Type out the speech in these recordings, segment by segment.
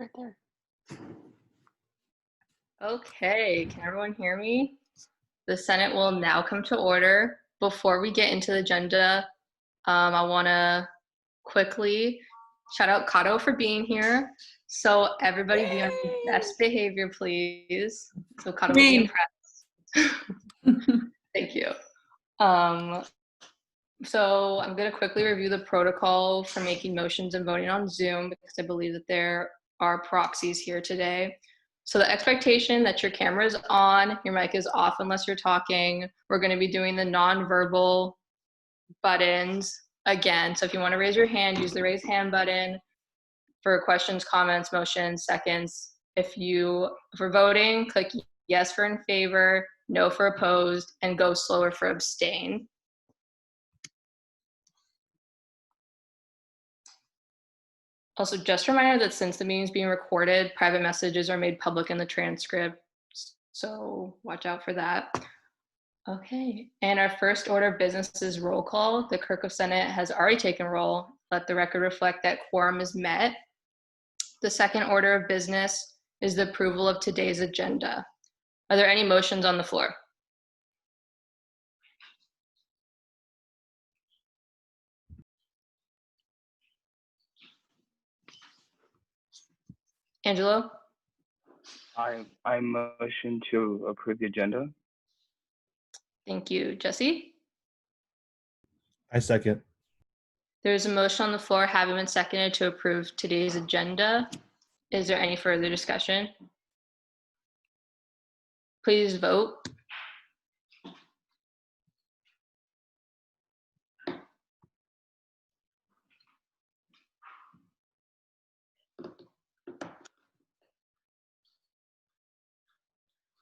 right there. Okay, can everyone hear me? The Senate will now come to order. Before we get into the agenda, I want to quickly shout out Kato for being here. So everybody be on best behavior, please. So Kato will be impressed. Thank you. So I'm going to quickly review the protocol for making motions and voting on Zoom because I believe that there are proxies here today. So the expectation that your camera is on, your mic is off unless you're talking. We're going to be doing the non-verbal buttons again. So if you want to raise your hand, use the raise hand button for questions, comments, motions, seconds. For voting, click yes for in favor, no for opposed, and go slower for abstain. Also, just a reminder that since the meeting is being recorded, private messages are made public in the transcript, so watch out for that. Okay, and our first order of business is roll call. The Clerk of Senate has already taken roll. Let the record reflect that quorum is met. The second order of business is the approval of today's agenda. Are there any motions on the floor? Angelo? I motion to approve the agenda. Thank you. Jesse? I second. There's a motion on the floor having been seconded to approve today's agenda. Is there any further discussion? Please vote.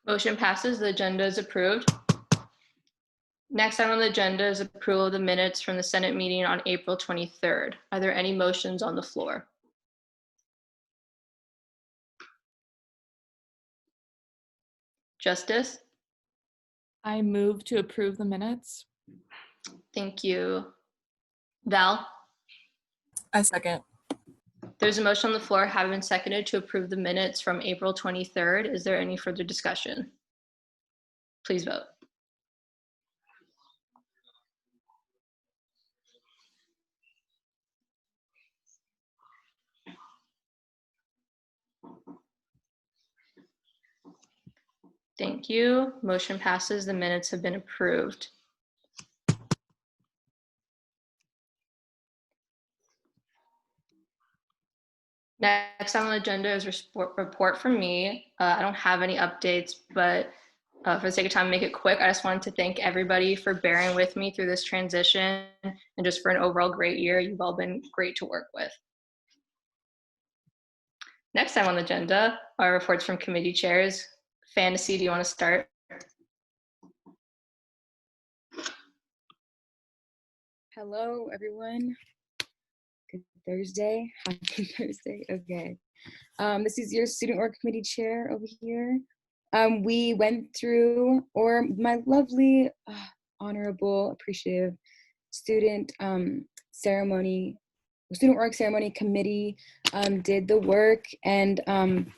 Motion passes. The agenda is approved. Next item on the agenda is approval of the minutes from the Senate meeting on April 23rd. Are there any motions on the floor? Justice? I move to approve the minutes. Thank you. Val? I second. There's a motion on the floor having been seconded to approve the minutes from April 23rd. Is there any further discussion? Please vote. Thank you. Motion passes. The minutes have been approved. Next on the agenda is report from me. I don't have any updates, but for the sake of time, make it quick. I just wanted to thank everybody for bearing with me through this transition and just for an overall great year. You've all been great to work with. Next time on the agenda are reports from committee chairs. Fantasy, do you want to start? Hello, everyone. Good Thursday. Happy Thursday. Okay. This is your student org committee chair over here. We went through, or my lovely, honorable, appreciative student org ceremony committee did the work and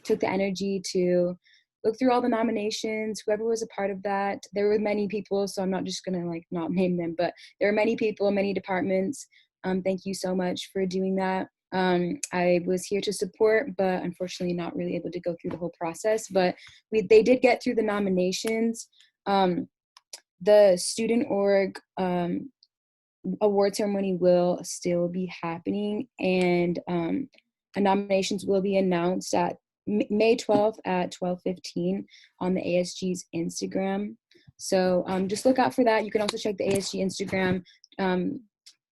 took the energy to look through all the nominations, whoever was a part of that. There were many people, so I'm not just gonna not name them, but there were many people, many departments. Thank you so much for doing that. I was here to support, but unfortunately not really able to go through the whole process, but they did get through the nominations. The student org award ceremony will still be happening, and nominations will be announced at May 12th at 12:15 on the ASG's Instagram. So just look out for that. You can also check the ASG Instagram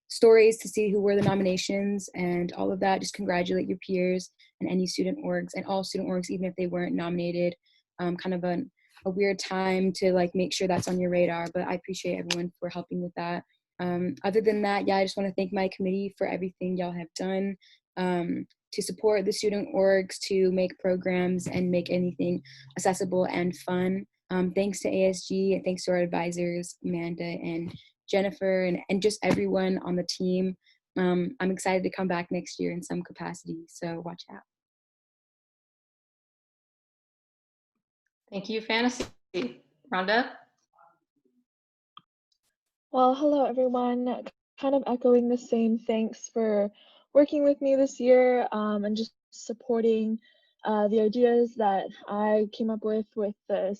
stories to see who were the nominations and all of that. Just congratulate your peers and any student orgs and all student orgs, even if they weren't nominated. Kind of a weird time to make sure that's on your radar, but I appreciate everyone for helping with that. Other than that, yeah, I just want to thank my committee for everything y'all have done to support the student orgs, to make programs and make anything accessible and fun. Thanks to ASG and thanks to our advisors, Amanda and Jennifer, and just everyone on the team. I'm excited to come back next year in some capacity, so watch out. Thank you, Fantasy. Rhonda? Well, hello everyone. Kind of echoing the same thanks for working with me this year and just supporting the ideas that I came up with the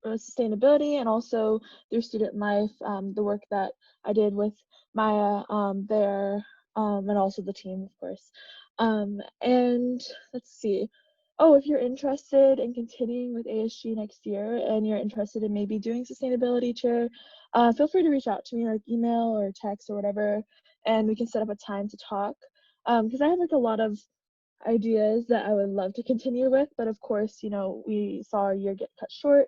sustainability and also through student life, the work that I did with Maya there and also the team, of course. And let's see. Oh, if you're interested in continuing with ASG next year and you're interested in maybe doing sustainability chair, feel free to reach out to me, like email or text or whatever, and we can set up a time to talk. Because I have like a lot of ideas that I would love to continue with, but of course, you know, we saw our year get cut short,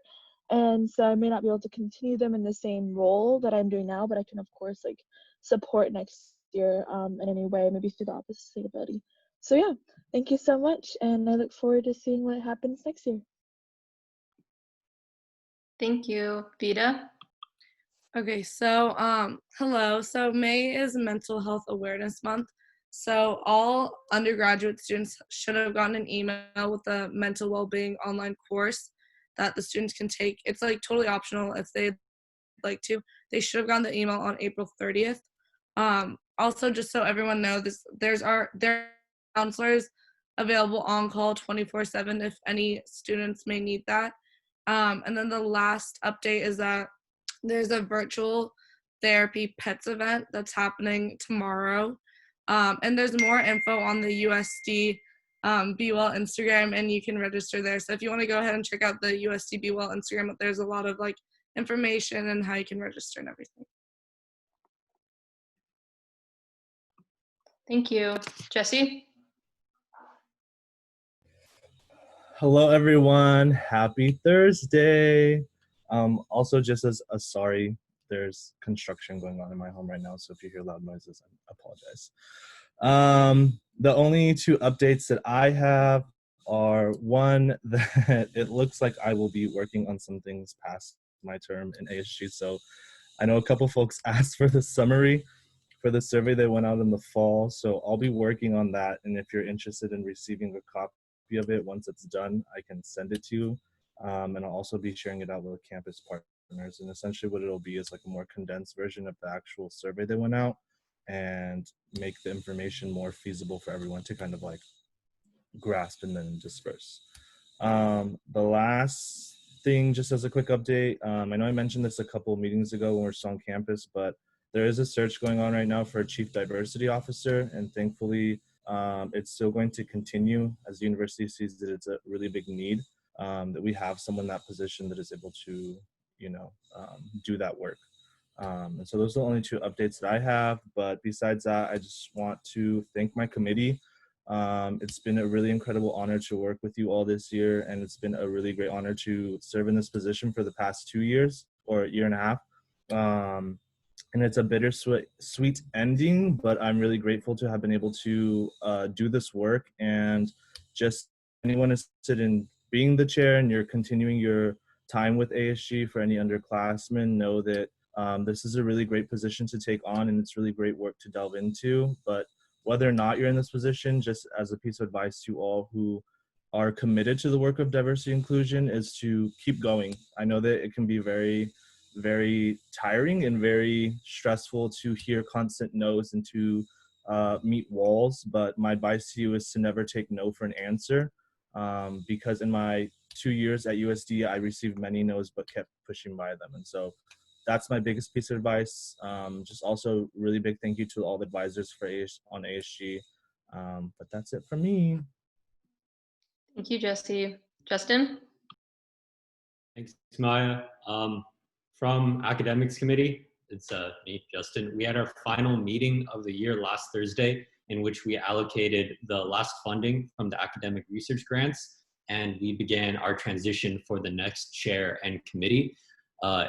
and so I may not be able to continue them in the same role that I'm doing now, but I can of course like support next year in any way, maybe through the Office of Sustainability. So yeah, thank you so much, and I look forward to seeing what happens next year. Thank you. Vita? Okay, so hello. So May is Mental Health Awareness Month. So all undergraduate students should have gotten an email with a mental well-being online course that the students can take. It's like totally optional if they'd like to. They should have gotten the email on April 30th. Also, just so everyone knows, there are counselors available on call 24/7 if any students may need that. And then the last update is that there's a virtual therapy pets event that's happening tomorrow. And there's more info on the USD Be Well Instagram, and you can register there. So if you want to go ahead and check out the USD Be Well Instagram, there's a lot of like information and how you can register and everything. Thank you. Jesse? Hello, everyone. Happy Thursday. Also, just as a sorry, there's construction going on in my home right now, so if you hear loud noises, I apologize. The only two updates that I have are one, that it looks like I will be working on some things past my term in ASG. So I know a couple folks asked for the summary for the survey that went out in the fall. So I'll be working on that. And if you're interested in receiving a copy of it, once it's done, I can send it to you. And I'll also be sharing it out with campus partners. And essentially what it'll be is like a more condensed version of the actual survey that went out and make the information more feasible for everyone to kind of like grasp and then disperse. The last thing, just as a quick update, I know I mentioned this a couple of meetings ago when we were still on campus, but there is a search going on right now for a chief diversity officer, and thankfully it's still going to continue as the university sees that it's a really big need, that we have someone in that position that is able to, you know, do that work. And so those are the only two updates that I have, but besides that, I just want to thank my committee. It's been a really incredible honor to work with you all this year, and it's been a really great honor to serve in this position for the past 2 years or a year and a half. And it's a bittersweet ending, but I'm really grateful to have been able to do this work. And just anyone interested in being the chair and you're continuing your time with ASG, for any underclassmen, know that this is a really great position to take on, and it's really great work to delve into. But whether or not you're in this position, just as a piece of advice to all who are committed to the work of diversity inclusion, is to keep going. I know that it can be very, very tiring and very stressful to hear constant no's and to meet walls, but my advice to you is to never take no for an answer, because in my 2 years at USD, I received many no's but kept pushing by them. And so that's my biggest piece of advice. Just also really big thank you to all the advisors for on ASG. But that's it for me. Thank you, Jesse. Justin? Thanks, Maya. From Academics Committee, it's me, Justin. We had our final meeting of the year last Thursday, in which we allocated the last funding from the academic research grants, and we began our transition for the next chair and committee.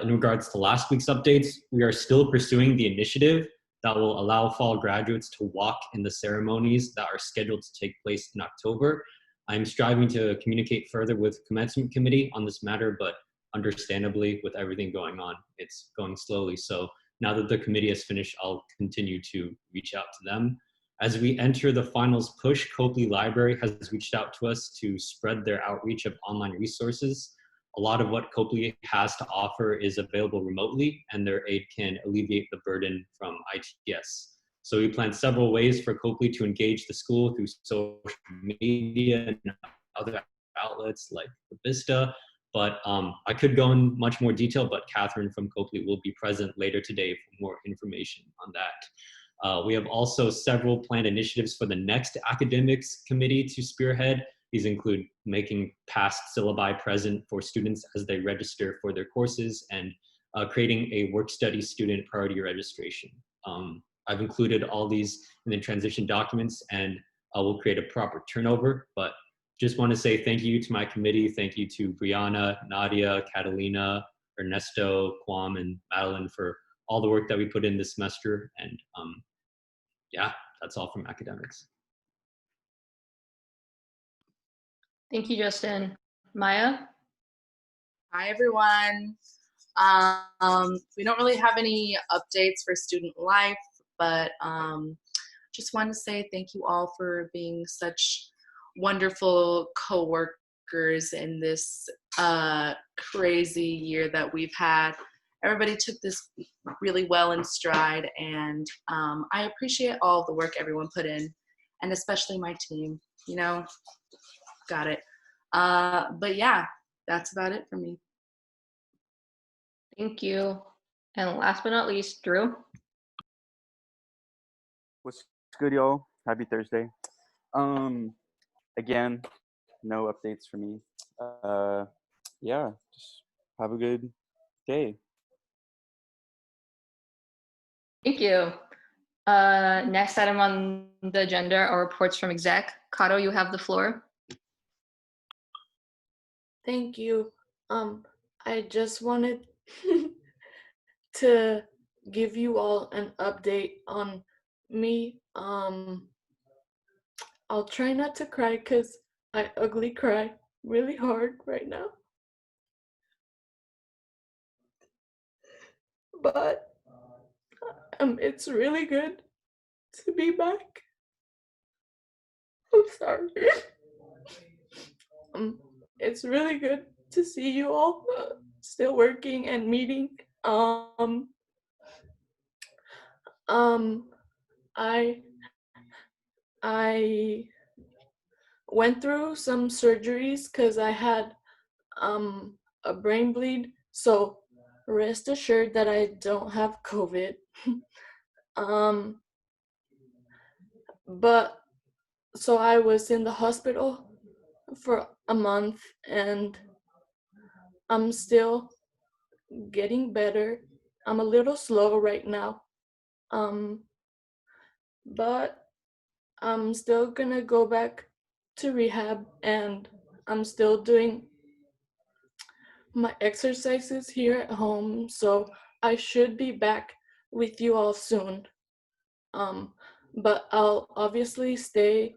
In regards to last week's updates, we are still pursuing the initiative that will allow fall graduates to walk in the ceremonies that are scheduled to take place in October. I'm striving to communicate further with commencement committee on this matter, but understandably, with everything going on, it's going slowly. So now that the committee has finished, I'll continue to reach out to them. As we enter the finals push, Copley Library has reached out to us to spread their outreach of online resources. a lot of what Copley has to offer is available remotely, and their aid can alleviate the burden from ITS. So we plan several ways for Copley to engage the school through social media and other outlets like the Vista. But I could go in much more detail, but Catherine from Copley will be present later today for more information on that. We have also several planned initiatives for the next academics committee to spearhead. These include making past syllabi present for students as they register for their courses and creating a work study student priority registration. I've included all these in the transition documents, and we'll create a proper turnover, but just want to say thank you to my committee. Thank you to Brianna, Nadia, Catalina, Ernesto, Kwam, and Madeline for all the work that we put in this semester. And yeah, that's all from academics. Thank you, Justin. Maya? Hi, everyone. We don't really have any updates for student life, but just want to say thank you all for being such wonderful co-workers in this crazy year that we've had. Everybody took this really well in stride, and I appreciate all the work everyone put in, and especially my team. You know, got it. But yeah, that's about it for me. Thank you. And last but not least, Drew. What's good, y'all? Happy Thursday. Again, no updates for me. Yeah, just have a good day. Thank you. Next item on the agenda are reports from exec. Kato, you have the floor. Thank you. I just wanted to give you all an update on me. I'll try not to cry because I ugly cry really hard right now. But it's really good to be back. I'm sorry. It's really good to see you all still working and meeting. I went through some surgeries because I had a brain bleed. So rest assured that I don't have COVID. But so I was in the hospital for a month, and I'm still getting better. I'm a little slow right now. But I'm still gonna go back to rehab, and I'm still doing my exercises here at home, so I should be back with you all soon. But I'll obviously stay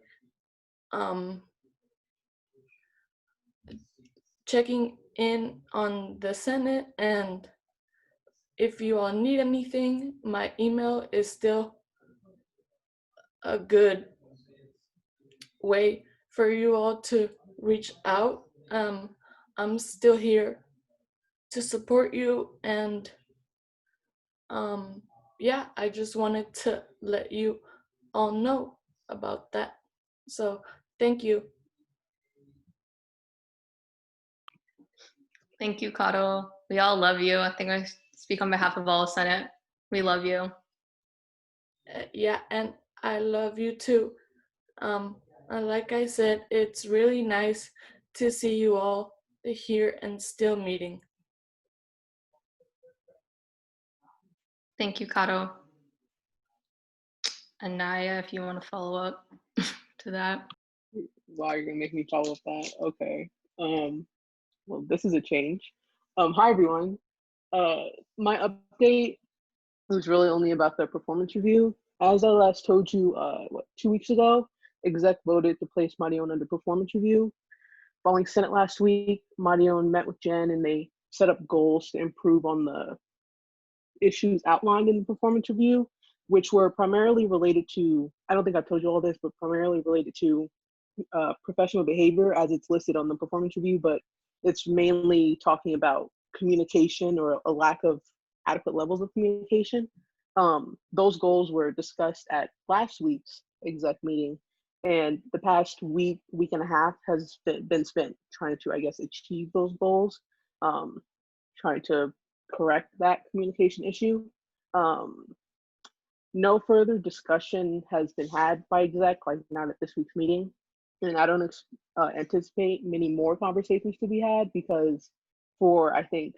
checking in on the Senate, and if you all need anything, my email is still a good way for you all to reach out. I'm still here to support you, and yeah, I just wanted to let you all know about that. So thank you. Thank you, Kato. We all love you. I think I speak on behalf of all Senate. We love you. Yeah, and I love you too. And like I said, it's really nice to see you all here and still meeting. Thank you, Kato. Anaya, if you want to follow up to that. Wow, you're gonna make me follow up that. Okay. Well, this is a change. Hi everyone. My update was really only about the performance review. As I last told you, 2 weeks ago, exec voted to place Marion under performance review. Following Senate last week, Marion met with Jen and they set up goals to improve on the issues outlined in the performance review, which were primarily related to, I don't think I told you all this, but primarily related to professional behavior as it's listed on the performance review, but it's mainly talking about communication or a lack of adequate levels of communication. Those goals were discussed at last week's exec meeting, and the past week, week and a half has been spent trying to, I guess, achieve those goals, trying to correct that communication issue. Um, no further discussion has been had by exec, like not at this week's meeting. And I don't anticipate many more conversations to be had because for, I think,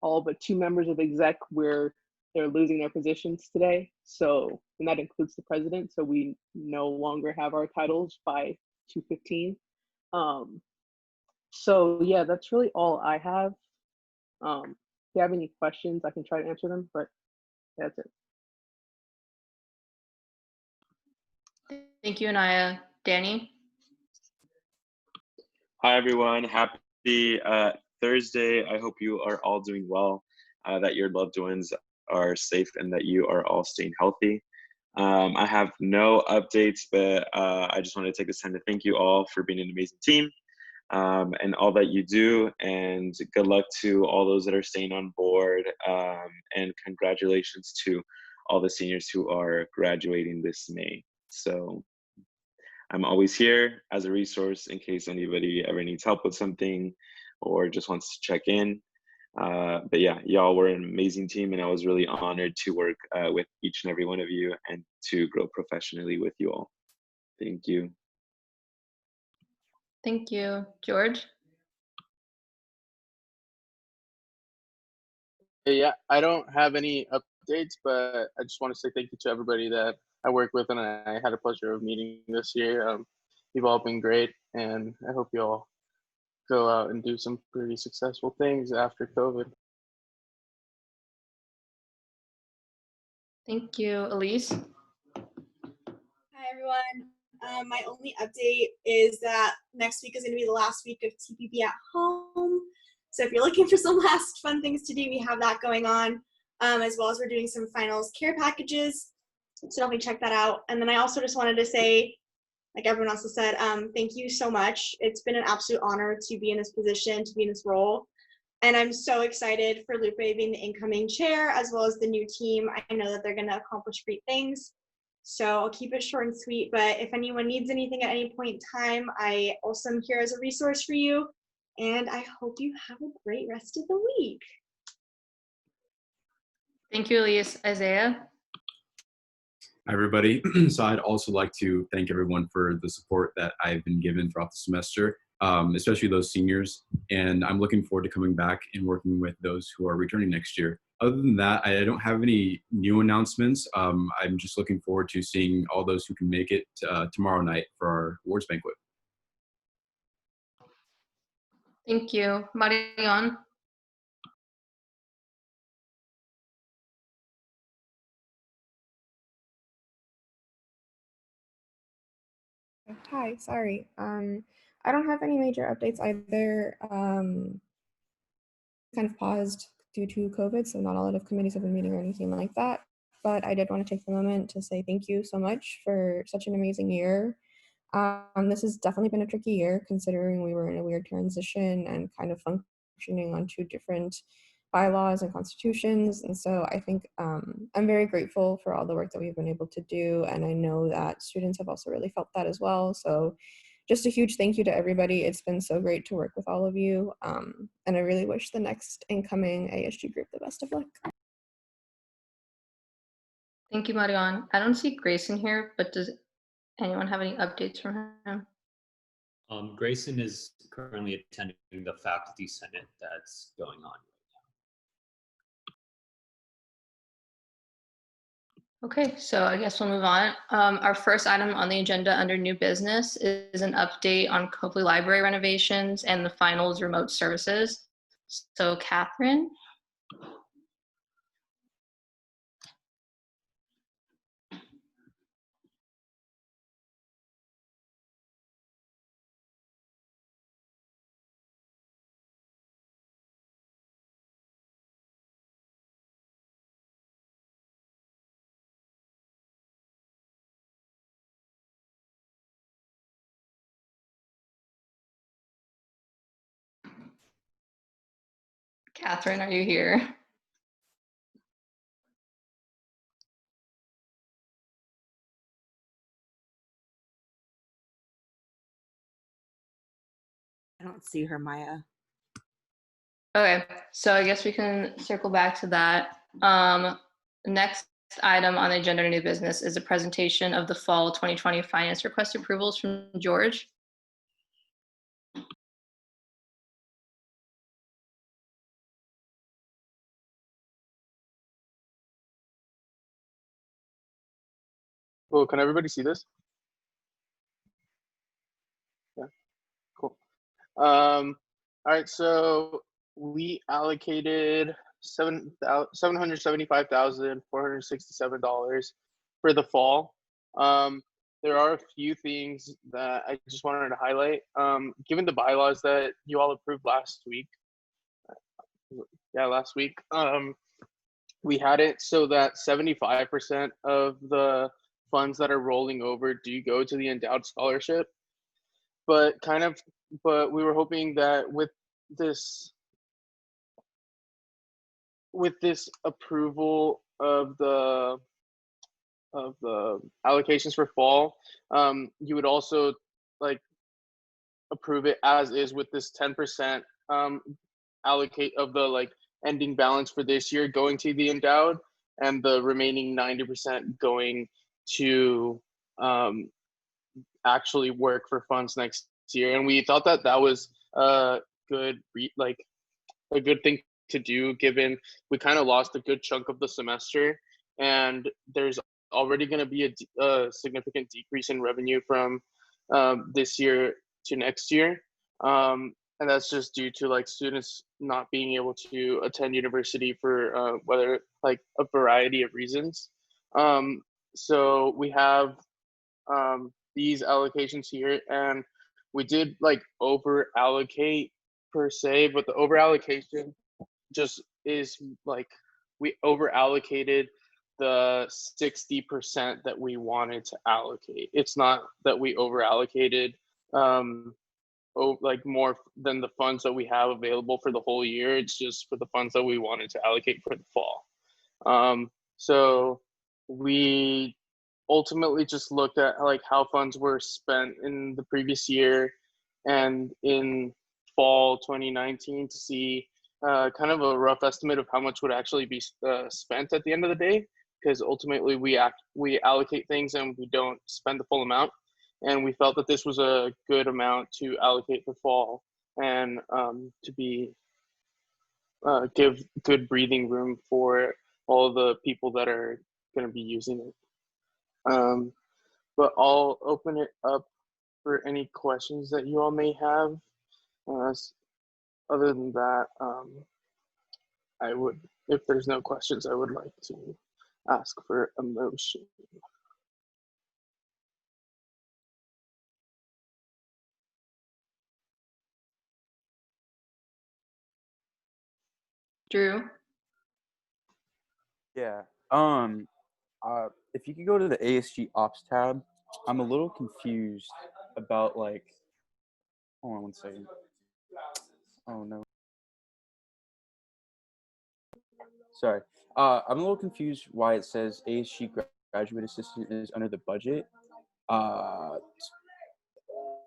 all but 2 members of exec, where they're losing their positions today. So, and that includes the president. So we no longer have our titles by 2:15. So yeah, that's really all I have. If you have any questions, I can try to answer them, but that's it. Thank you, Anaya. Danny? Hi, everyone. Happy Thursday. I hope you are all doing well, that your loved ones are safe, and that you are all staying healthy. I have no updates, but I just want to take this time to thank you all for being an amazing team, and all that you do. And good luck to all those that are staying on board. And congratulations to all the seniors who are graduating this May. So I'm always here as a resource in case anybody ever needs help with something or just wants to check in. But yeah, y'all were an amazing team, and I was really honored to work with each and every one of you and to grow professionally with you all. Thank you. Thank you. George? Yeah, I don't have any updates, but I just want to say thank you to everybody that I work with and I had a pleasure of meeting this year. You've all been great, and I hope you all go out and do some pretty successful things after COVID. Thank you. Elise? Hi, everyone. My only update is that next week is going to be the last week of TPP at home. So if you're looking for some last fun things to do, we have that going on, as well as we're doing some finals care packages. So definitely check that out. And then I also just wanted to say, like everyone else has said, thank you so much. It's been an absolute honor to be in this position, to be in this role. And I'm so excited for Lupe being the incoming chair, as well as the new team. I know that they're going to accomplish great things. So I'll keep it short and sweet, but if anyone needs anything at any point in time, I also am here as a resource for you. And I hope you have a great rest of the week. Thank you, Elise. Isaiah? Hi, everybody. So I'd also like to thank everyone for the support that I've been given throughout the semester, especially those seniors. And I'm looking forward to coming back and working with those who are returning next year. Other than that, I don't have any new announcements. I'm just looking forward to seeing all those who can make it tomorrow night for our awards banquet. Thank you. Marion? Hi, sorry. I don't have any major updates either. Kind of paused due to COVID, so not a lot of committees have been meeting or anything like that. But I did want to take the moment to say thank you so much for such an amazing year. This has definitely been a tricky year considering we were in a weird transition and kind of functioning on 2 different bylaws and constitutions. And so I think I'm very grateful for all the work that we've been able to do. And I know that students have also really felt that as well. So just a huge thank you to everybody. It's been so great to work with all of you. And I really wish the next incoming ASG group the best of luck. Thank you, Marion. I don't see Grayson here, but does anyone have any updates from him? Grayson is currently attending the faculty senate that's going on. Okay, so I guess we'll move on. Our first item on the agenda under new business is an update on Copley Library renovations and the finals remote services. So Catherine? Catherine, are you here? I don't see her, Maya. Okay, so I guess we can circle back to that. Next item on the agenda of new business is a presentation of the fall 2020 finance request approvals from George. Cool. Can everybody see this? Yeah. Cool. All right. So we allocated $775,467 for the fall. There are a few things that I just wanted to highlight. Given the bylaws that you all approved last week, we had it so that 75% of the funds that are rolling over do go to the endowed scholarship. But we were hoping that with this approval of the allocations for fall, you would also like approve it as is with this 10% allocate of the like ending balance for this year going to the endowed, and the remaining 90% going to actually work for funds next year. And we thought that that was a good thing to do, given we kind of lost a good chunk of the semester, and there's already going to be a significant decrease in revenue from this year to next year. And that's just due to like students not being able to attend university for whether like a variety of reasons. So we have these allocations here, and we did like over allocate per se, but the over allocation just is like we over allocated the 60% that we wanted to allocate. It's not that we over allocated like more than the funds that we have available for the whole year. It's just for the funds that we wanted to allocate for the fall. So we ultimately just looked at like how funds were spent in the previous year and in fall 2019 to see kind of a rough estimate of how much would actually be spent at the end of the day, because ultimately we allocate things and we don't spend the full amount. And we felt that this was a good amount to allocate for fall, and to be give good breathing room for all the people that are going to be using it. But I'll open it up for any questions that you all may have. Other than that, I would, if there's no questions, I would like to ask for a motion. Drew? Yeah. If you could go to the ASG Ops tab, I'm a little confused about like. Hold on one second. Oh no. Sorry. I'm a little confused why it says ASG graduate assistant is under the budget.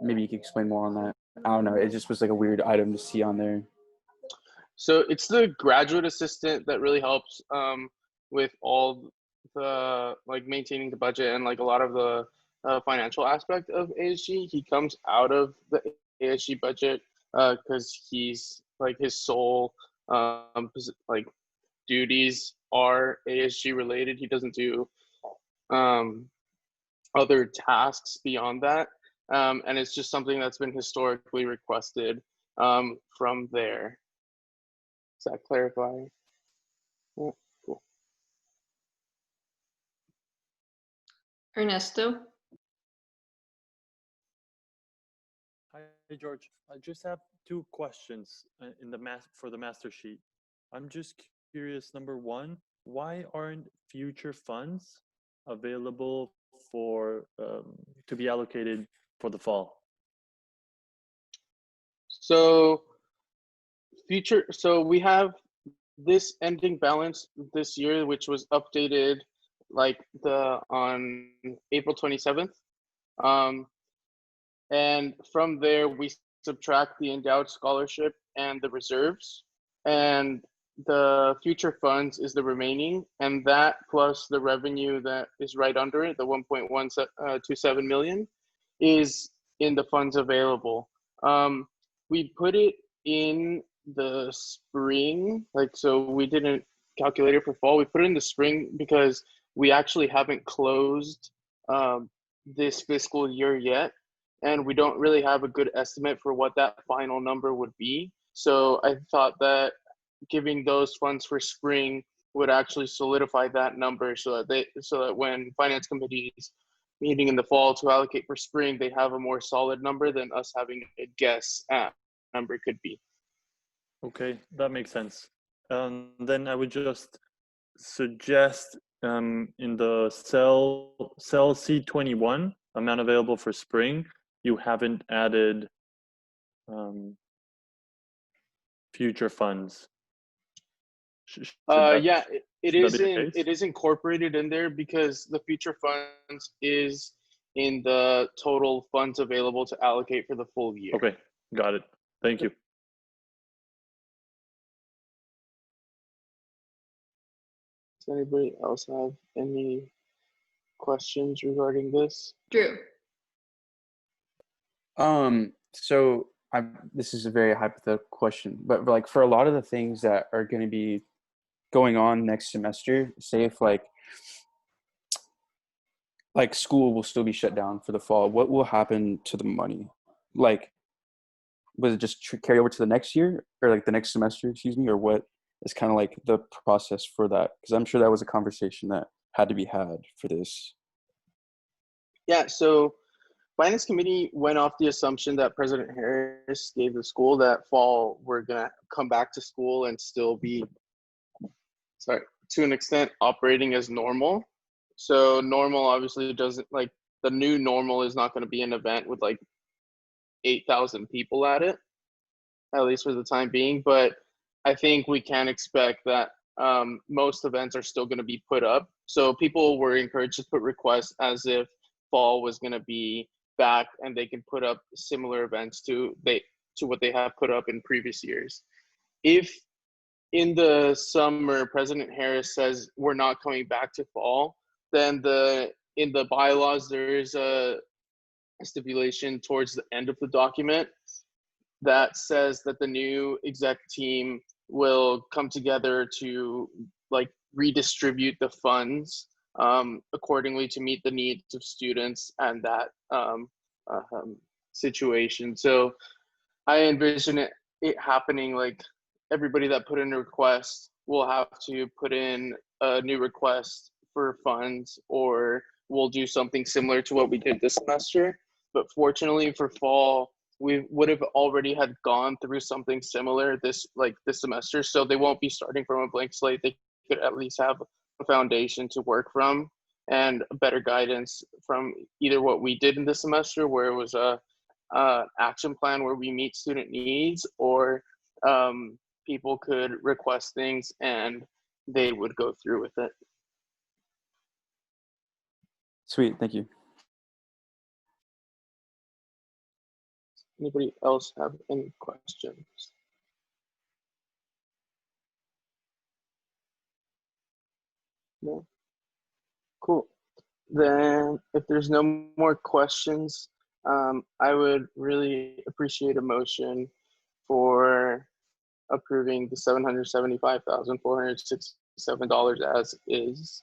Maybe you could explain more on that. I don't know. It just was like a weird item to see on there. So it's the graduate assistant that really helps with all the like maintaining the budget and like a lot of the financial aspect of ASG. He comes out of the ASG budget because he's like his sole like duties are ASG related. He doesn't do other tasks beyond that, and it's just something that's been historically requested from there. Does that clarify? Yeah, cool. Ernesto? Hi, George. I just have two questions in the for the master sheet. I'm just curious. Number one, why aren't future funds available for to be allocated for the fall? So we have this ending balance this year, which was updated like on April 27th. And from there, we subtract the endowed scholarship and the reserves, and the future funds is the remaining, and that plus the revenue that is right under it, the 1.127 million, is in the funds available. We put it in the spring, like, so we didn't calculate it for fall. We put it in the spring because we actually haven't closed this fiscal year yet, and we don't really have a good estimate for what that final number would be. So I thought that giving those funds for spring would actually solidify that number, so that when finance committees meeting in the fall to allocate for spring, they have a more solid number than us having a guess at number could be. Okay, that makes sense. Then I would just suggest in the cell C21 amount available for spring, you haven't added future funds. Yeah, should that be the case? it is incorporated in there because the future funds is in the total funds available to allocate for the full year. Okay, got it. Thank you. Does anybody else have any questions regarding this? Drew. So this is a very hypothetical question, but like for a lot of the things that are going to be going on next semester, say if like school will still be shut down for the fall, what will happen to the money? Like, was it just carry over to the next year or like the next semester, excuse me, or what is kind of like the process for that? Because I'm sure that was a conversation that had to be had for this. Yeah, so Finance Committee went off the assumption that President Harris gave the school that fall we're gonna come back to school and still be, to an extent, operating as normal. So normal obviously doesn't, like, the new normal is not going to be an event with like 8,000 people at least for the time being. But I think we can expect that most events are still going to be put up. So people were encouraged to put requests as if fall was going to be back, and they can put up similar events to what they have put up in previous years. If in the summer President Harris says we're not coming back to fall, then in the bylaws there is a stipulation towards the end of the document that says that the new exec team will come together to like redistribute the funds accordingly to meet the needs of students and that situation. So I envision it happening like everybody that put in a request will have to put in a new request for funds, or we'll do something similar to what we did this semester. But fortunately for fall, we would have already had gone through something similar this semester, so they won't be starting from a blank slate. They could at least have a foundation to work from and better guidance from either what we did in this semester, where it was a action plan where we meet student needs, or people could request things and they would go through with it. Sweet, thank you. Anybody else have any questions? No? Cool. Then if there's no more questions, I would really appreciate a motion for approving the $775,467 as is.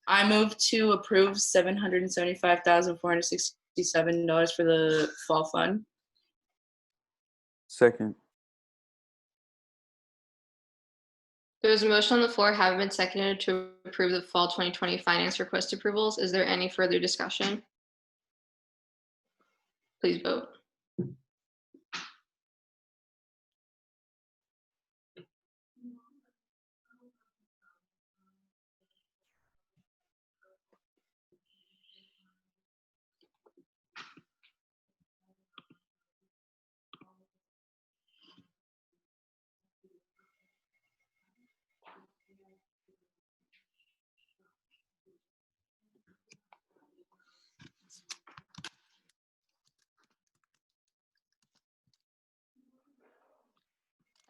I move to approve $775,467 for the fall fund. Second. There's a motion on the floor, having been seconded, to approve the fall 2020 finance request approvals. Is there any further discussion? Please vote.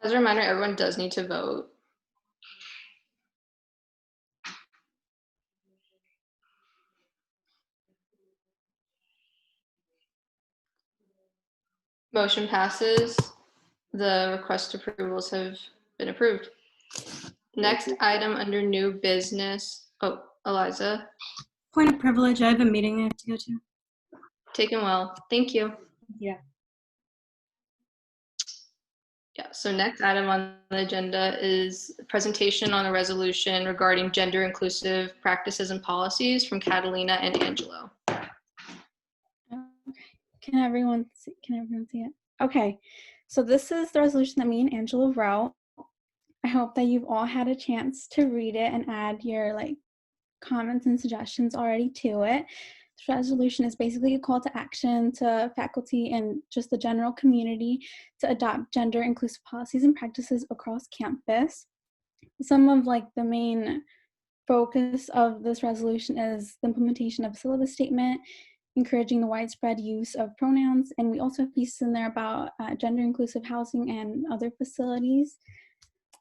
As a reminder, everyone does need to vote. Motion passes. The request approvals have been approved. Next item under new business. Oh, Eliza. Point of privilege. I have a meeting I have to go to. Taken well. Thank you. Yeah. Yeah, so next item on the agenda is presentation on a resolution regarding gender inclusive practices and policies from Catalina and Angelo. Can everyone see it? Okay, so this is the resolution that me and Angela wrote. I hope that you've all had a chance to read it and add your comments and suggestions already to it. This resolution is basically a call to action to faculty and just the general community to adopt gender inclusive policies and practices across campus. Some of the main focus of this resolution is the implementation of a syllabus statement, encouraging the widespread use of pronouns, and we also have pieces in there about gender inclusive housing and other facilities.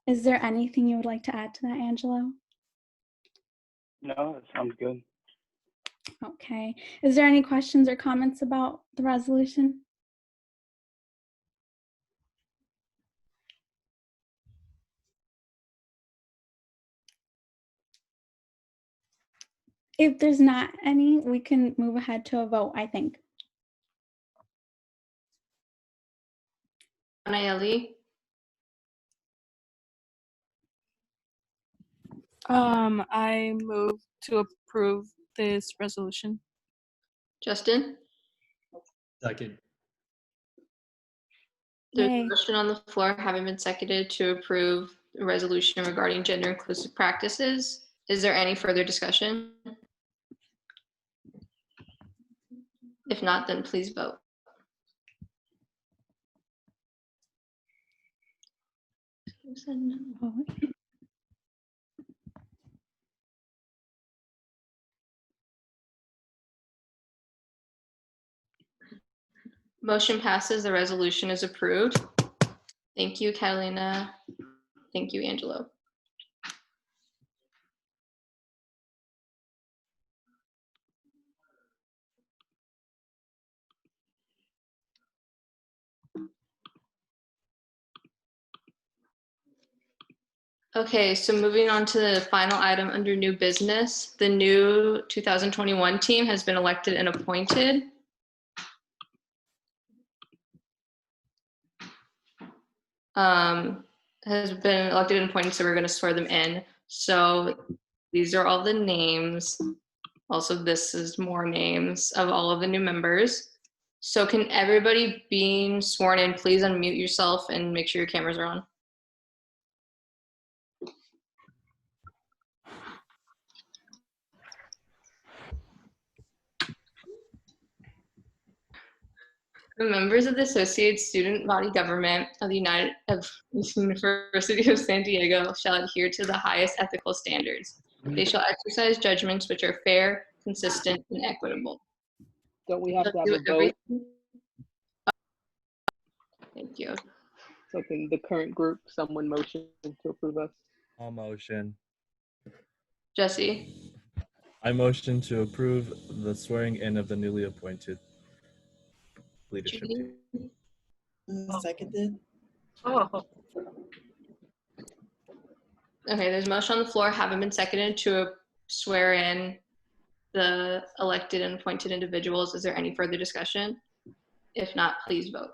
Is there anything you would like to add to that, Angelo? No, it sounds good. Okay. Is there any questions or comments about the resolution? If there's not any, we can move ahead to a vote, I think. Anayeli, I move to approve this resolution. Justin? Second. There's Yay. a motion on the floor having been seconded to approve the resolution regarding gender inclusive practices. Is there any further discussion? If not, then please vote. Motion passes. The resolution is approved. Thank you, Catalina. Thank you, Angelo. Okay, so moving on to the final item under new business, the new 2021 team has been elected and appointed. Has been elected and appointed, so we're going to swear them in. So these are all the names. Also, this is more names of all of the new members. So can everybody being sworn in, please unmute yourself and make sure your cameras are on. The members of the Associated Student Body Government of the University of San Diego shall adhere to the highest ethical standards. They shall exercise judgments which are fair, consistent, and equitable. Don't we have to have a vote? Thank you. So can the current group, someone motion to approve us? I'll motion. Jesse? I motion to approve the swearing in of the newly appointed leadership team. Seconded. Oh. Okay, there's a motion on the floor, having been seconded to swear in the elected and appointed individuals. Is there any further discussion? If not, please vote.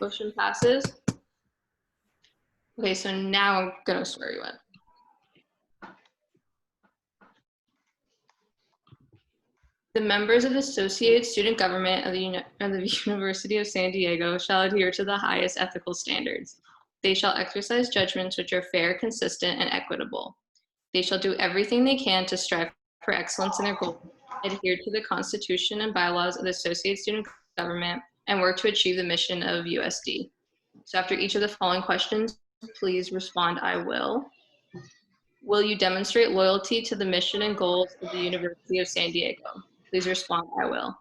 Motion passes. Okay, so now I'm gonna swear you in. The members of the Associated Student Government of the University of San Diego shall adhere to the highest ethical standards. They shall exercise judgments which are fair, consistent, and equitable. They shall do everything they can to strive for excellence in their goals, adhere to the Constitution and bylaws of the Associated Student Government, and work to achieve the mission of USD. So after each of the following questions, please respond, I will. Will you demonstrate loyalty to the mission and goals of the University of San Diego? Please respond, I will.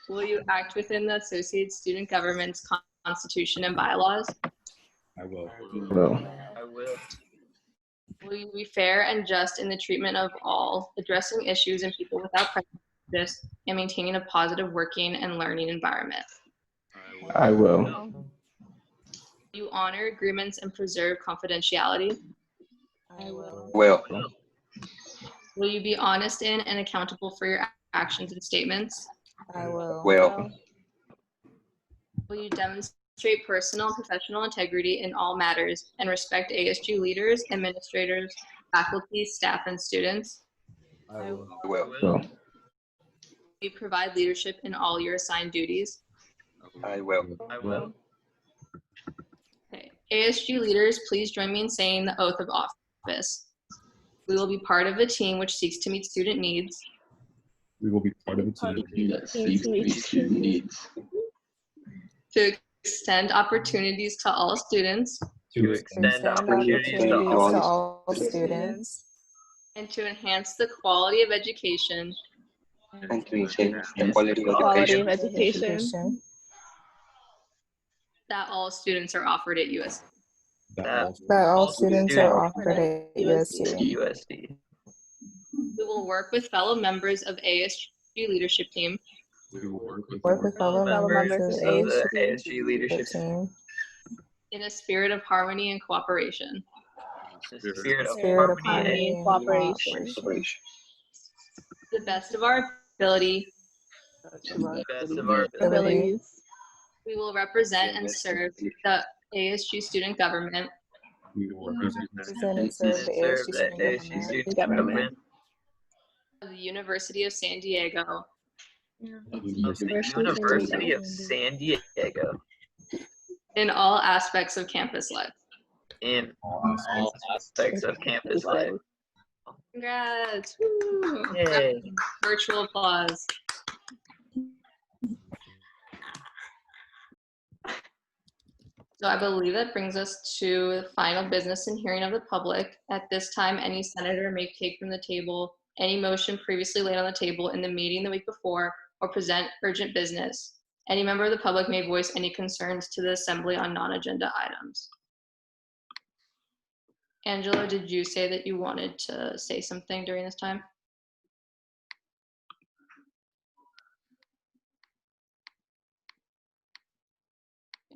Will you act within the Associated Student Government's Constitution and bylaws? I will. Will you be fair and just in the treatment of all, addressing issues and people without prejudice, and maintaining a positive working and learning environment? I will. Will you honor agreements and preserve confidentiality? I will. Will you be honest in and accountable for your actions and statements? I will. Will. Will you demonstrate personal and professional integrity in all matters and respect ASG leaders, administrators, faculty, staff, and students? I will. Will. Will you provide leadership in all your assigned duties? I will. Okay. ASG leaders, please join me in saying the oath of office. We will be part of a team which seeks to meet student needs. We will be part of a team That seeks to meet student needs. To extend opportunities to all students. To extend opportunities to all students. And to enhance the quality of education. And to enhance the quality of education. That all students are offered at USD. that all students are offered at USD. We will work with fellow members of ASG leadership team. We will Work with fellow members of the ASG leadership team. In a spirit of harmony and cooperation. spirit of harmony and cooperation. To the best of our ability, Abilities. we will represent and serve the ASG student government. We will represent And serve the ASG student government. Of the University of San Diego. University of San Diego. In all aspects of campus life. In all aspects of campus life. Congrats. Woo. Yay. Virtual applause. So I believe that brings us to the final business and hearing of the public. At this time, any senator may take from the table any motion previously laid on the table in the meeting the week before or present urgent business. Any member of the public may voice any concerns to the assembly on non-agenda items. Angela, did you say that you wanted to say something during this time?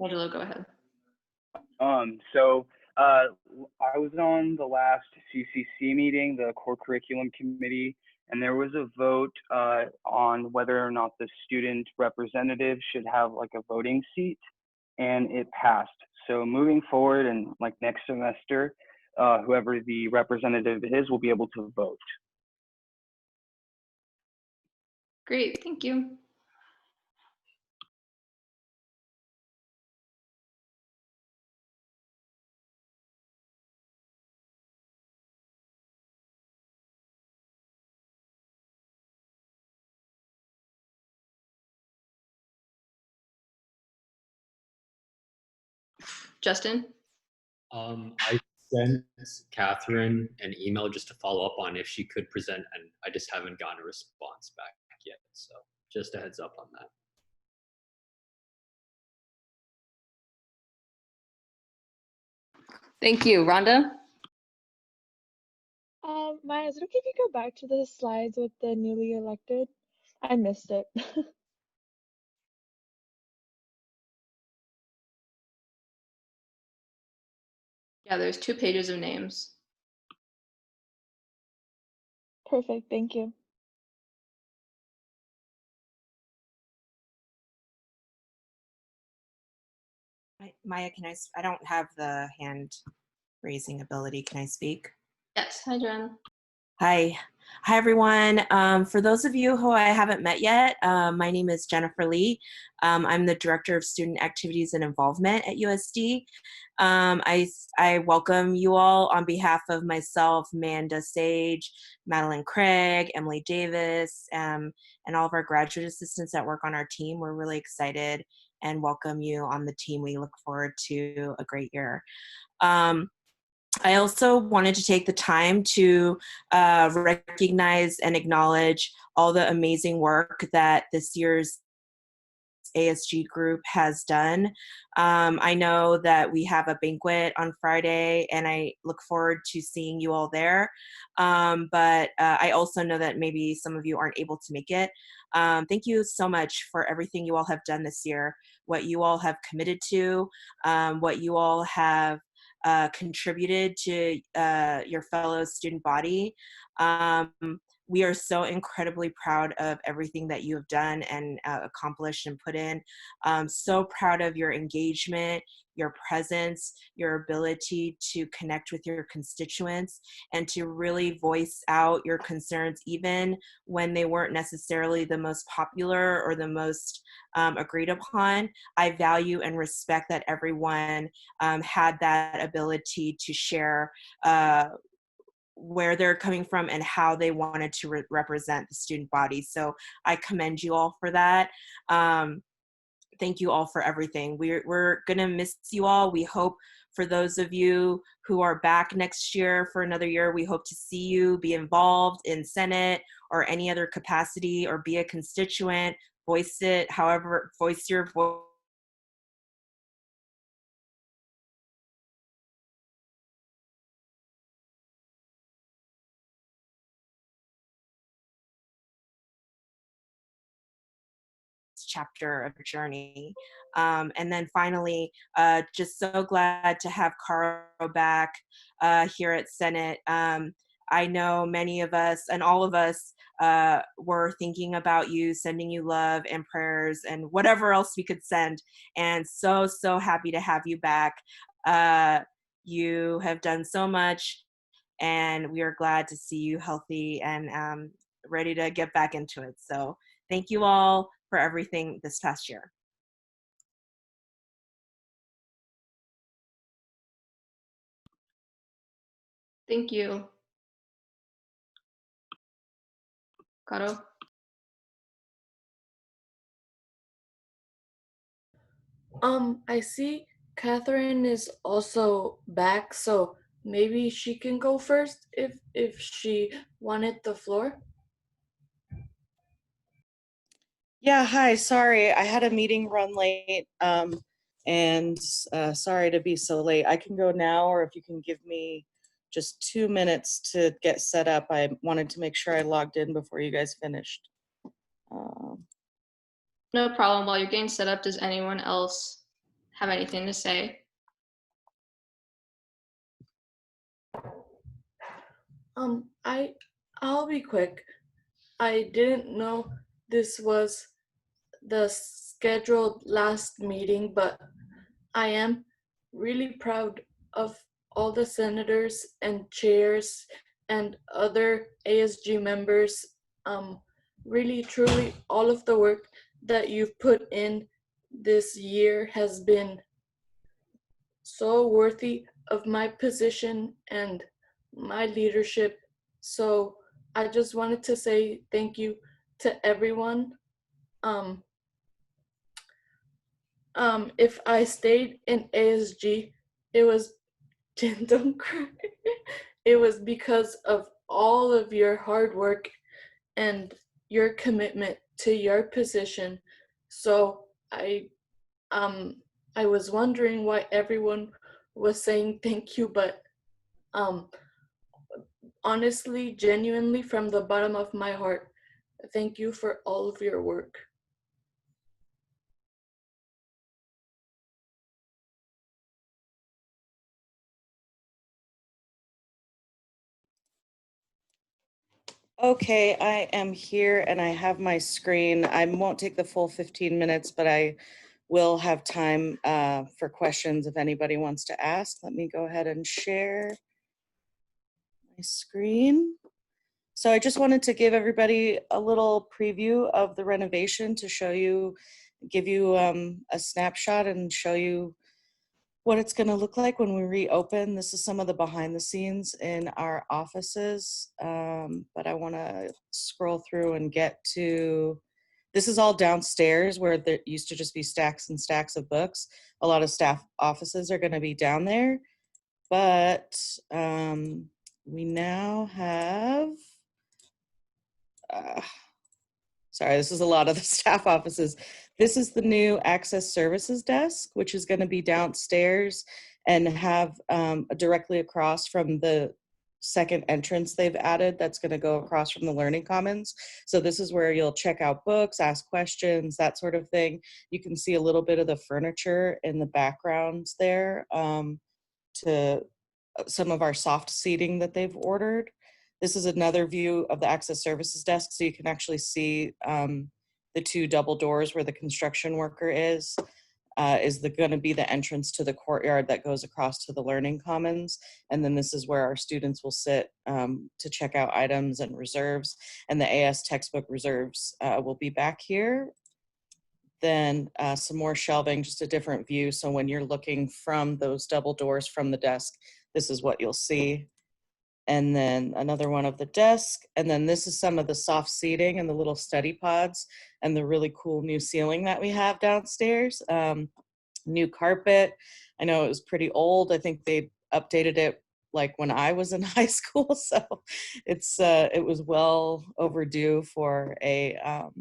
Angela, go ahead. I was on the last CCC meeting, the core curriculum committee, and there was a vote on whether or not the student representative should have like a voting seat, and it passed. So moving forward and like next semester, whoever the representative is will be able to vote. Great, thank you. Justin? I sent Catherine an email just to follow up on if she could present, and I just haven't gotten a response back yet. So just a heads up on that. Thank you. Rhonda? Maya, is it okay if you go back to the slides with the newly elected? I missed it. Yeah, there's 2 pages of names. Perfect, thank you. Maya, I don't have the hand raising ability. Can I speak? Yes, hi, Jen. Hi. Hi, everyone. For those of you who I haven't met yet, my name is Jennifer Lee. I'm the Director of Student Activities and Involvement at USD. I welcome you all on behalf of myself, Manda Sage, Madeline Craig, Emily Davis, and all of our graduate assistants that work on our team. We're really excited and welcome you on the team. We look forward to a great year. I also wanted to take the time to recognize and acknowledge all the amazing work that this year's ASG group has done. I know that we have a banquet on Friday, and I look forward to seeing you all there. But I also know that maybe some of you aren't able to make it. Thank you so much for everything you all have done this year, what you all have committed to, what you all have contributed to your fellow student body. We are so incredibly proud of everything that you have done and accomplished and put in. So proud of your engagement, your presence, your ability to connect with your constituents and to really voice out your concerns even when they weren't necessarily the most popular or the most agreed upon. I value and respect that everyone had that ability to share where they're coming from and how they wanted to represent the student body. So I commend you all for that. Thank you all for everything. We're gonna miss you all. We hope for those of you who are back next year for another year, we hope to see you be involved in Senate or any other capacity or be a constituent, voice it, however, voice your voice. Chapter of your journey. And then finally, just so glad to have Caro back here at Senate. I know many of us and all of us were thinking about you, sending you love and prayers and whatever else we could send. And so happy to have you back. You have done so much, and we are glad to see you healthy and ready to get back into it. So thank you all for everything this past year. Thank you. Caro? I see Catherine is also back, so maybe she can go first if she wanted the floor. Yeah, hi, sorry, I had a meeting run late, and sorry to be so late. I can go now, or if you can give me just 2 minutes to get set up. I wanted to make sure I logged in before you guys finished. No problem. While you're getting set up, does anyone else have anything to say? I'll be quick. I didn't know this was the scheduled last meeting, but I am really proud of all the senators and chairs and other ASG members. Really, truly, all of the work that you've put in this year has been so worthy of my position and my leadership. So I just wanted to say thank you to everyone. If I stayed in ASG, it was don't cry. It was because of all of your hard work and your commitment to your position. So I was wondering why everyone was saying thank you, but honestly, genuinely, from the bottom of my heart, thank you for all of your work. Okay, I am here and I have my screen. I won't take the full 15 minutes, but I will have time for questions if anybody wants to ask. Let me go ahead and share my screen. So I just wanted to give everybody a little preview of the renovation to show you, give you a snapshot and show you what it's going to look like when we reopen. This is some of the behind the scenes in our offices, but I want to scroll through and get to, this is all downstairs where there used to just be stacks and stacks of books. A lot of staff offices are going to be down there, but we now have, sorry, this is a lot of the staff offices. This is the new access services desk, which is going to be downstairs and have directly across from the second entrance they've added that's going to go across from the Learning Commons. So this is where you'll check out books, ask questions, that sort of thing. You can see a little bit of the furniture in the background there to some of our soft seating that they've ordered. This is another view of the access services desk, so you can actually see the two double doors where the construction worker is going to be the entrance to the courtyard that goes across to the Learning Commons. And then this is where our students will sit to check out items and reserves. And the AS textbook reserves will be back here. Then some more shelving, just a different view. So when you're looking from those double doors from the desk, this is what you'll see. And then another one of the desk. And then this is some of the soft seating and the little study pods and the really cool new ceiling that we have downstairs. New carpet. I know it was pretty old. I think they updated it like when I was in high school. So it was well overdue for an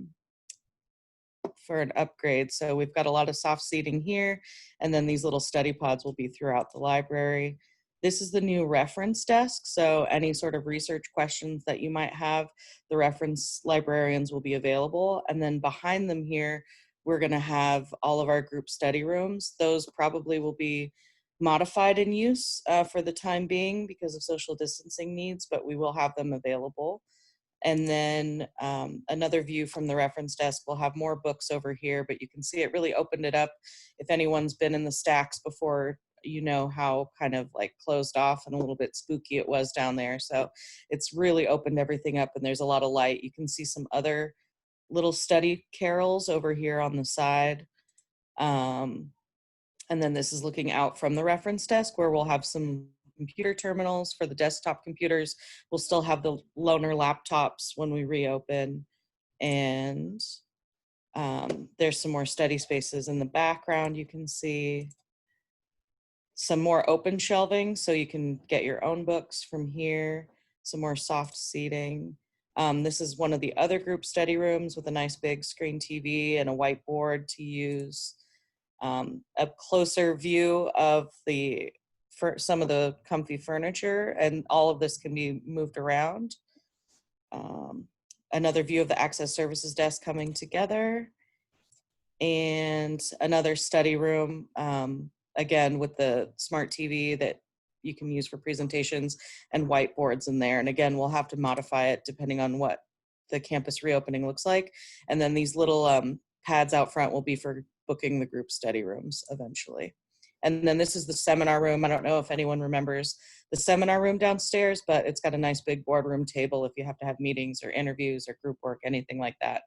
upgrade. So we've got a lot of soft seating here. And then these little study pods will be throughout the library. This is the new reference desk. So any sort of research questions that you might have, the reference librarians will be available. And then behind them here, we're going to have all of our group study rooms. Those probably will be modified in use for the time being because of social distancing needs, but we will have them available. And then another view from the reference desk, we'll have more books over here, but you can see it really opened it up. If anyone's been in the stacks before, you know how kind of like closed off and a little bit spooky it was down there. So it's really opened everything up and there's a lot of light. You can see some other little study carrels over here on the side. And then this is looking out from the reference desk where we'll have some computer terminals for the desktop computers. We'll still have the loaner laptops when we reopen. And there's some more study spaces in the background. You can see some more open shelving so you can get your own books from here, some more soft seating. This is one of the other group study rooms with a nice big screen TV and a whiteboard to use. A closer view of some of the comfy furniture, and all of this can be moved around. Another view of the access services desk coming together. And another study room, again, with the smart TV that you can use for presentations and whiteboards in there. And again, we'll have to modify it depending on what the campus reopening looks like. And then these little pads out front will be for booking the group study rooms eventually. And then this is the seminar room. I don't know if anyone remembers the seminar room downstairs, but it's got a nice big boardroom table if you have to have meetings or interviews or group work, anything like that.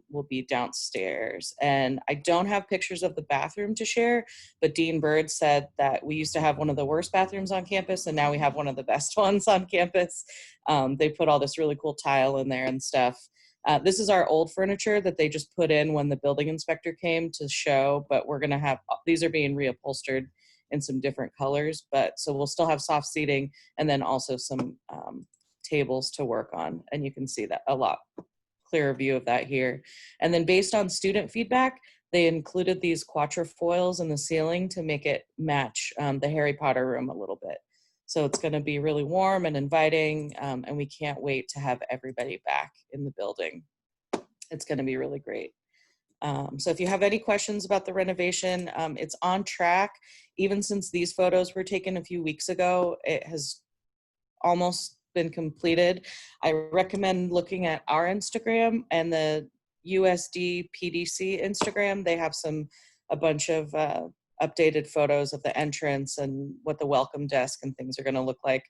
Will be downstairs. And I don't have pictures of the bathroom to share, but Dean Bird said that we used to have one of the worst bathrooms on campus and now we have one of the best ones on campus. They put all this really cool tile in there and stuff. This is our old furniture that they just put in when the building inspector came to show, but we're gonna have, these are being reupholstered in some different colors, but so we'll still have soft seating and then also some tables to work on. And you can see that a lot clearer view of that here. And then based on student feedback, they included these quatrefoils in the ceiling to make it match the Harry Potter room a little bit. So it's going to be really warm and inviting, and we can't wait to have everybody back in the building. It's going to be really great. So if you have any questions about the renovation, it's on track. Even since these photos were taken a few weeks ago, it has almost been completed. I recommend looking at our Instagram and the USD PDC Instagram. They have a bunch of updated photos of the entrance and what the welcome desk and things are going to look like.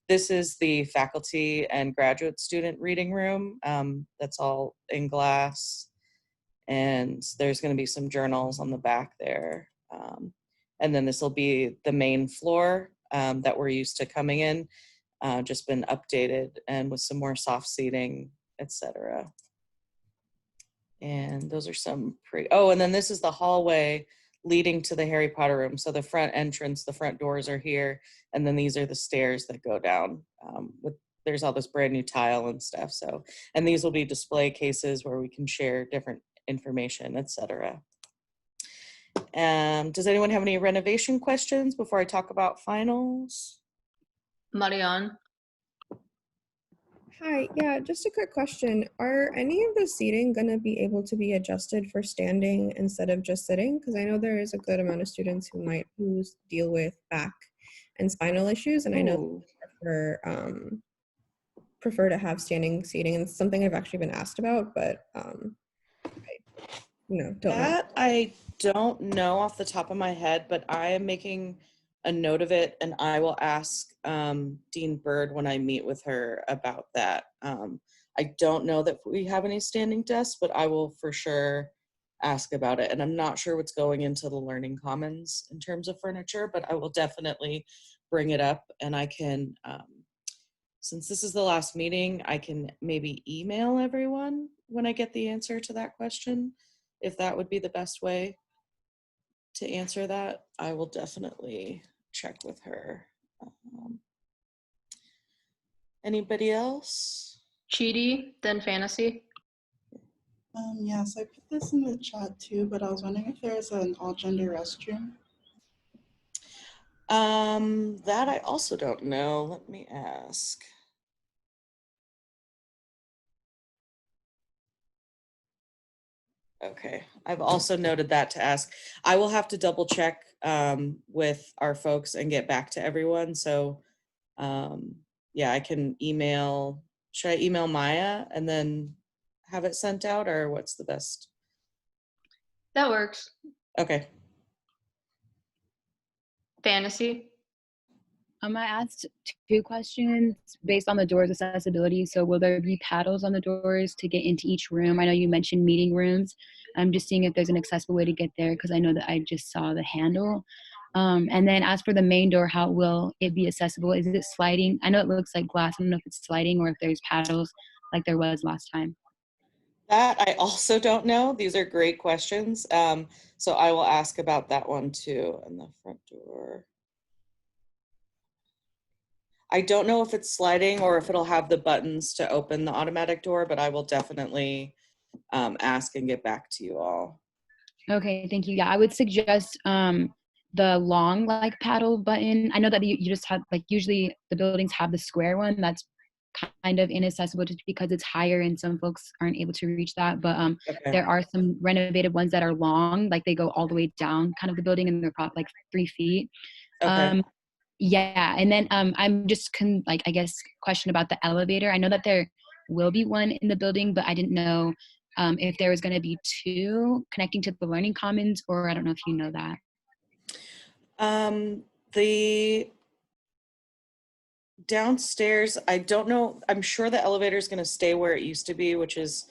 This is the faculty and graduate student reading room. That's all in glass. And there's going to be some journals on the back there. And then this will be the main floor that we're used to coming in, just been updated and with some more soft seating, etc. And those are some oh, and then this is the hallway leading to the Harry Potter room. So the front entrance, the front doors are here, and then these are the stairs that go down. There's all this brand new tile and stuff. So, and these will be display cases where we can share different information, etc. Does anyone have any renovation questions before I talk about finals? Marianne? Hi, yeah, just a quick question. Are any of the seating going to be able to be adjusted for standing instead of just sitting? Because I know there is a good amount of students who deal with back and spinal issues, and I know prefer to have standing seating, and it's something I've actually been asked about, but don't know. That I don't know off the top of my head, but I am making a note of it, and I will ask Dean Bird when I meet with her about that. I don't know that we have any standing desks, but I will for sure ask about it. And I'm not sure what's going into the Learning Commons in terms of furniture, but I will definitely bring it up, and I can, since this is the last meeting, I can maybe email everyone when I get the answer to that question. If that would be the best way to answer that, I will definitely check with her. Anybody else? Chidi, then Fantasy. Yes, I put this in the chat too, but I was wondering if there's an all-gender restroom. That I also don't know. Let me ask. Okay, I've also noted that to ask. I will have to double check with our folks and get back to everyone. So yeah, I can email, should I email Maya and then have it sent out, or what's the best? That works. Okay. Fantasy. I asked 2 questions based on the doors accessibility. So will there be paddles on the doors to get into each room? I know you mentioned meeting rooms. I'm just seeing if there's an accessible way to get there, because I know that I just saw the handle. And then as for the main door, how will it be accessible? Is it sliding? I know it looks like glass. I don't know if it's sliding or if there's paddles like there was last time. That I also don't know. These are great questions. So I will ask about that one too. And the front door. I don't know if it's sliding or if it'll have the buttons to open the automatic door, but I will definitely ask and get back to you all. Okay, thank you. Yeah, I would suggest the long like paddle button. I know that you just have like usually the buildings have the square one that's kind of inaccessible just because it's higher and some folks aren't able to reach that. But there are some renovated ones that are long, like they go all the way down kind of the building and they're probably like 3 feet. Okay. Yeah, and then I'm just I guess question about the elevator. I know that there will be one in the building, but I didn't know if there was going to be 2 connecting to the Learning Commons, or I don't know if you know that. The downstairs, I don't know. I'm sure the elevator is going to stay where it used to be, which is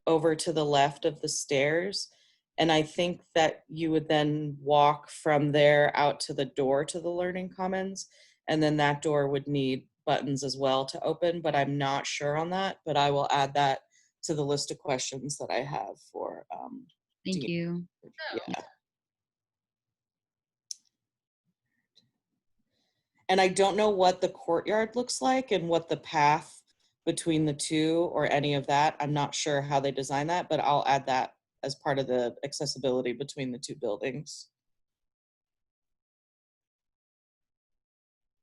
over to the left of the stairs. And I think that you would then walk from there out to the door to the Learning Commons. And then that door would need buttons as well to open, but I'm not sure on that. But I will add that to the list of questions that I have for Thank you. Yeah. And I don't know what the courtyard looks like and what the path between the two or any of that. I'm not sure how they design that, but I'll add that as part of the accessibility between the 2 buildings.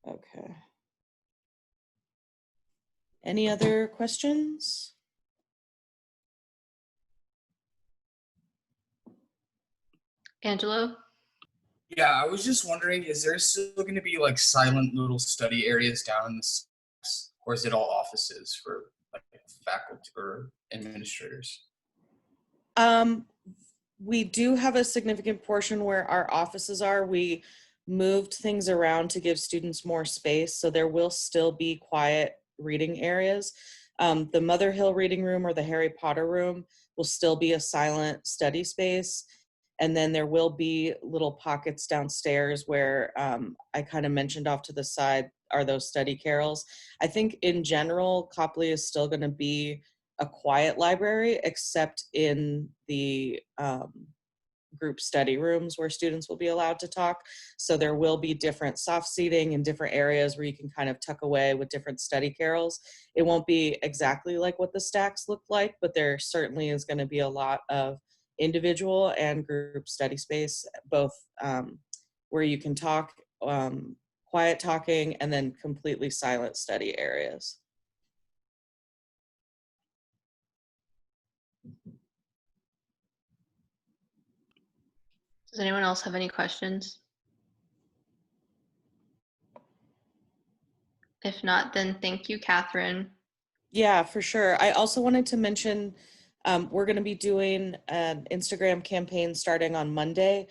Okay. Any other questions? Angelo? Yeah, I was just wondering, is there still going to be like silent little study areas down in the stairs, or is it all offices for like faculty or administrators? We do have a significant portion where our offices are. We moved things around to give students more space. So there will still be quiet reading areas. The Mother Hill reading room or the Harry Potter room will still be a silent study space. And then there will be little pockets downstairs where I kind of mentioned off to the side are those study carrels. I think in general, Copley is still going to be a quiet library, except in the group study rooms where students will be allowed to talk. So there will be different soft seating in different areas where you can kind of tuck away with different study carrels. It won't be exactly like what the stacks look like, but there certainly is going to be a lot of individual and group study space, both where you can talk, quiet talking, and then completely silent study areas. Does anyone else have any questions? If not, then thank you, Catherine. Yeah, for sure. I also wanted to mention we're going to be doing an Instagram campaign starting on Monday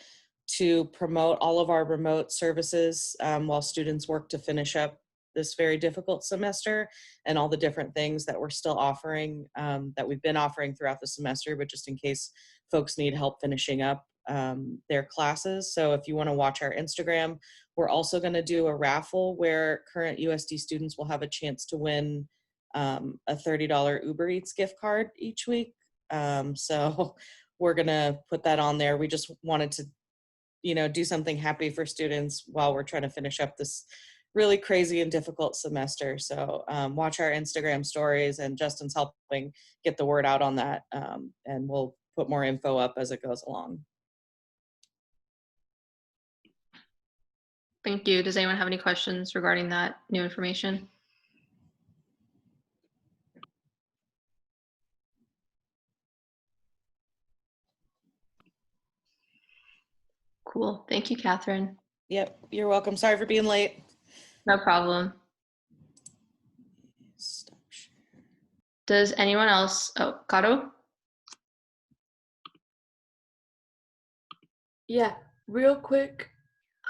to promote all of our remote services while students work to finish up this very difficult semester, and all the different things that we're still offering, that we've been offering throughout the semester, but just in case folks need help finishing up their classes. So if you want to watch our Instagram, we're also going to do a raffle where current USD students will have a chance to win a $30 Uber Eats gift card each week. So we're gonna put that on there. We just wanted to, do something happy for students while we're trying to finish up this really crazy and difficult semester. So watch our Instagram stories, and Justin's helping get the word out on that. And we'll put more info up as it goes along. Thank you. Does anyone have any questions regarding that new information? Cool. Thank you, Catherine. Yep, you're welcome. Sorry for being late. No problem. Does anyone else? Oh, Caro? Yeah, real quick,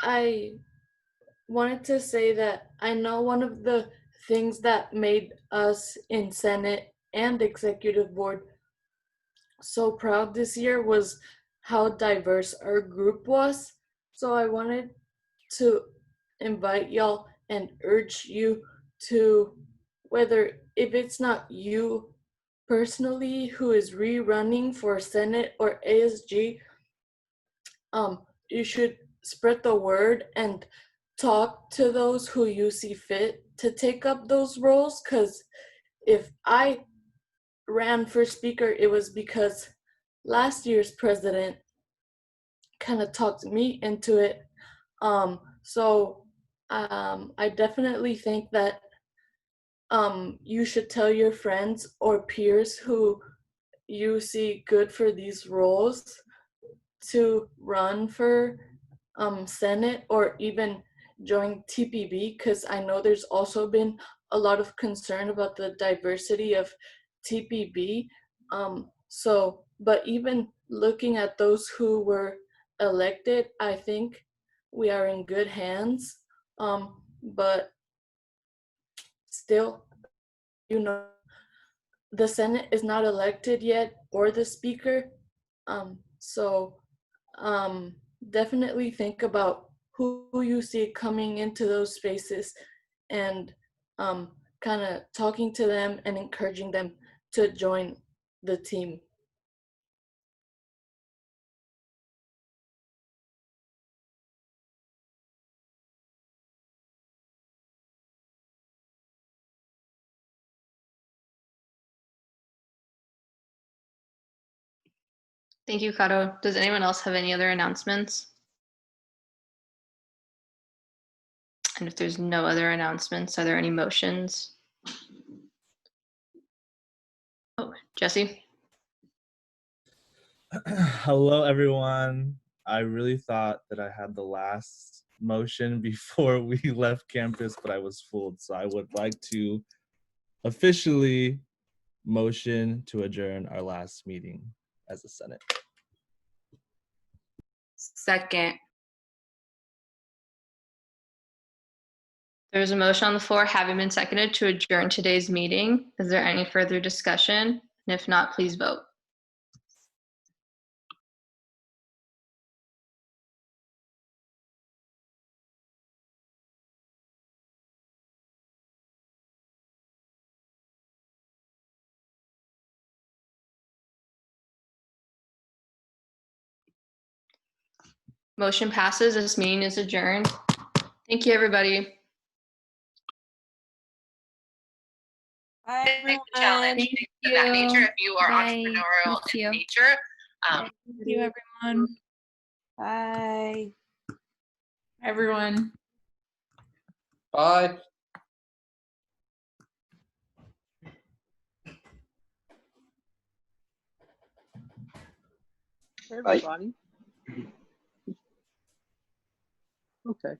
I wanted to say that I know one of the things that made us in Senate and Executive Board so proud this year was how diverse our group was. So I wanted to invite y'all and urge you to, whether if it's not you personally who is rerunning for Senate or ASG, you should spread the word and talk to those who you see fit to take up those roles. Because if I ran for speaker, it was because last year's president kind of talked me into it. I definitely think that you should tell your friends or peers who you see good for these roles to run for Senate or even join TPB, because I know there's also been a lot of concern about the diversity of TPB. But even looking at those who were elected, I think we are in good hands. But still, the Senate is not elected yet, or the Speaker. Definitely think about who you see coming into those spaces, and kind of talking to them and encouraging them to join the team. Thank you, Caro. Does anyone else have any other announcements? And if there's no other announcements, are there any motions? Oh, Jesse? Hello, everyone. I really thought that I had the last motion before we left campus, but I was fooled. So I would like to officially motion to adjourn our last meeting as a Senate. Second. There's a motion on the floor having been seconded to adjourn today's meeting. Is there any further discussion? And if not, please vote. Motion passes. This meeting is adjourned. Thank you, everybody. Bye, everyone. Challenge things of that nature if you are Bye. entrepreneurial Miss in you. nature. Thank you, everyone. Bye. Everyone. Bye. Everybody. Okay.